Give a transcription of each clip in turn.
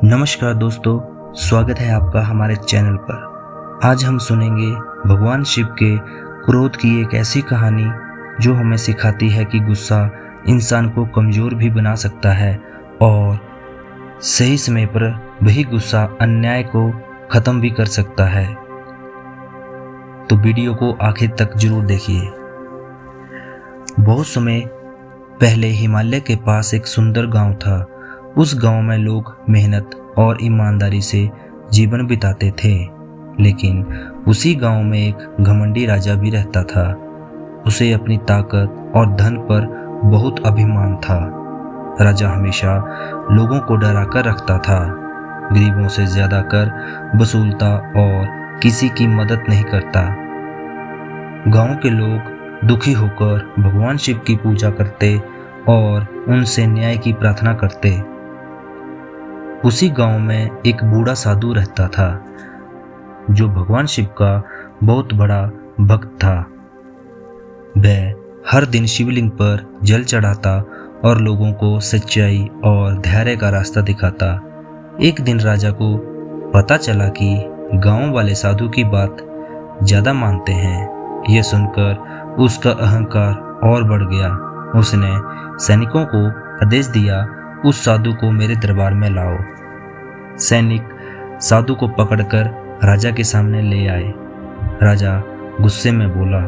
नमस्कार दोस्तों, स्वागत है आपका हमारे चैनल पर। आज हम सुनेंगे भगवान शिव के क्रोध की एक ऐसी कहानी जो हमें सिखाती है कि गुस्सा इंसान को कमज़ोर भी बना सकता है और सही समय पर वही गुस्सा अन्याय को ख़त्म भी कर सकता है। तो वीडियो को आखिर तक जरूर देखिए। बहुत समय पहले हिमालय के पास एक सुंदर गांव था। उस गांव में लोग मेहनत और ईमानदारी से जीवन बिताते थे, लेकिन उसी गांव में एक घमंडी राजा भी रहता था। उसे अपनी ताकत और धन पर बहुत अभिमान था। राजा हमेशा लोगों को डरा कर रखता था, गरीबों से ज्यादा कर वसूलता और किसी की मदद नहीं करता। गांव के लोग दुखी होकर भगवान शिव की पूजा करते और उनसे न्याय की प्रार्थना करते। उसी गांव में एक बूढ़ा साधु रहता था जो भगवान शिव का बहुत बड़ा भक्त था। वह हर दिन शिवलिंग पर जल चढ़ाता और लोगों को सच्चाई और धैर्य का रास्ता दिखाता। एक दिन राजा को पता चला कि गांव वाले साधु की बात ज़्यादा मानते हैं। यह सुनकर उसका अहंकार और बढ़ गया। उसने सैनिकों को आदेश दिया, उस साधु को मेरे दरबार में लाओ। सैनिक साधु को पकड़कर राजा के सामने ले आए। राजा गुस्से में बोला,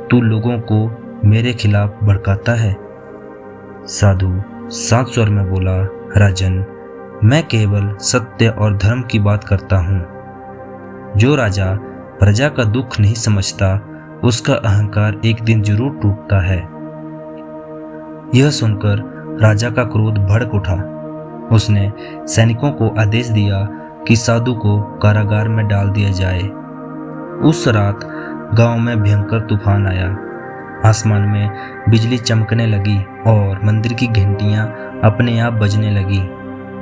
तू लोगों को मेरे खिलाफ भड़काता है। साधु शांत स्वर में बोला, राजन, मैं केवल सत्य और धर्म की बात करता हूँ। जो राजा प्रजा का दुख नहीं समझता, उसका अहंकार एक दिन जरूर टूटता है। यह सुनकर राजा का क्रोध भड़क उठा। उसने सैनिकों को आदेश दिया कि साधु को कारागार में डाल दिया जाए। उस रात गांव में भयंकर तूफान आया। आसमान में बिजली चमकने लगी और मंदिर की घंटियां अपने आप बजने लगी।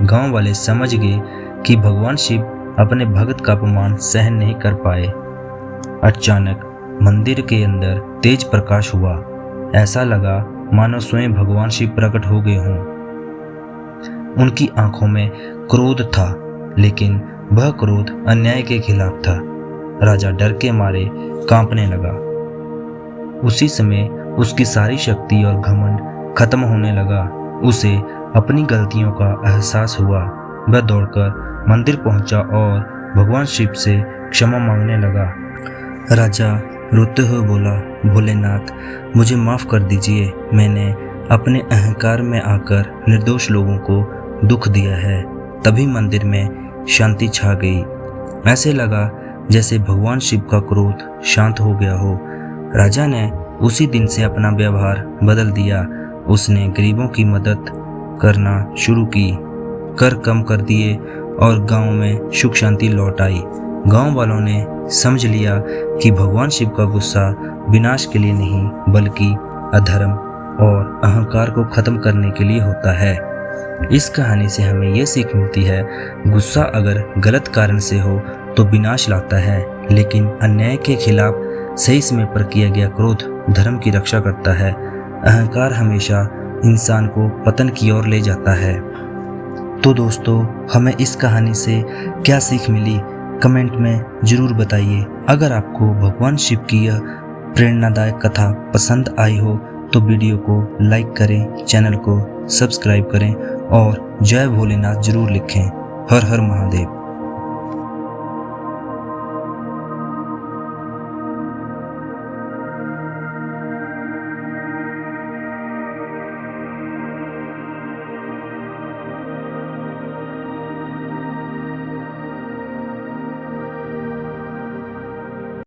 गांव वाले समझ गए कि भगवान शिव अपने भक्त का अपमान सहन नहीं कर पाए। अचानक मंदिर के अंदर तेज प्रकाश हुआ। ऐसा लगा मानो स्वयं भगवान शिव प्रकट हो गए हों। उनकी आंखों में क्रोध था, लेकिन वह क्रोध अन्याय के खिलाफ था। राजा डर के मारे कांपने लगा। उसी समय उसकी सारी शक्ति और घमंड खत्म होने लगा। उसे अपनी गलतियों का एहसास हुआ। वह दौड़कर मंदिर पहुंचा और भगवान शिव से क्षमा मांगने लगा। राजा रोते हुए बोला, भोलेनाथ, मुझे माफ़ कर दीजिए। मैंने अपने अहंकार में आकर निर्दोष लोगों को दुख दिया है। तभी मंदिर में शांति छा गई। ऐसे लगा जैसे भगवान शिव का क्रोध शांत हो गया हो। राजा ने उसी दिन से अपना व्यवहार बदल दिया। उसने गरीबों की मदद करना शुरू की, कर कम कर दिए और गांव में सुख शांति लौट आई। गांव वालों ने समझ लिया कि भगवान शिव का गुस्सा विनाश के लिए नहीं, बल्कि अधर्म और अहंकार को खत्म करने के लिए होता है। इस कहानी से हमें यह सीख मिलती है, गुस्सा अगर गलत कारण से हो तो विनाश लाता है, लेकिन अन्याय के खिलाफ सही समय पर किया गया क्रोध धर्म की रक्षा करता है। अहंकार हमेशा इंसान को पतन की ओर ले जाता है। तो दोस्तों, हमें इस कहानी से क्या सीख मिली, कमेंट में ज़रूर बताइए। अगर आपको भगवान शिव की यह प्रेरणादायक कथा पसंद आई हो तो वीडियो को लाइक करें, चैनल को सब्सक्राइब करें और जय भोलेनाथ जरूर लिखें। हर हर महादेव।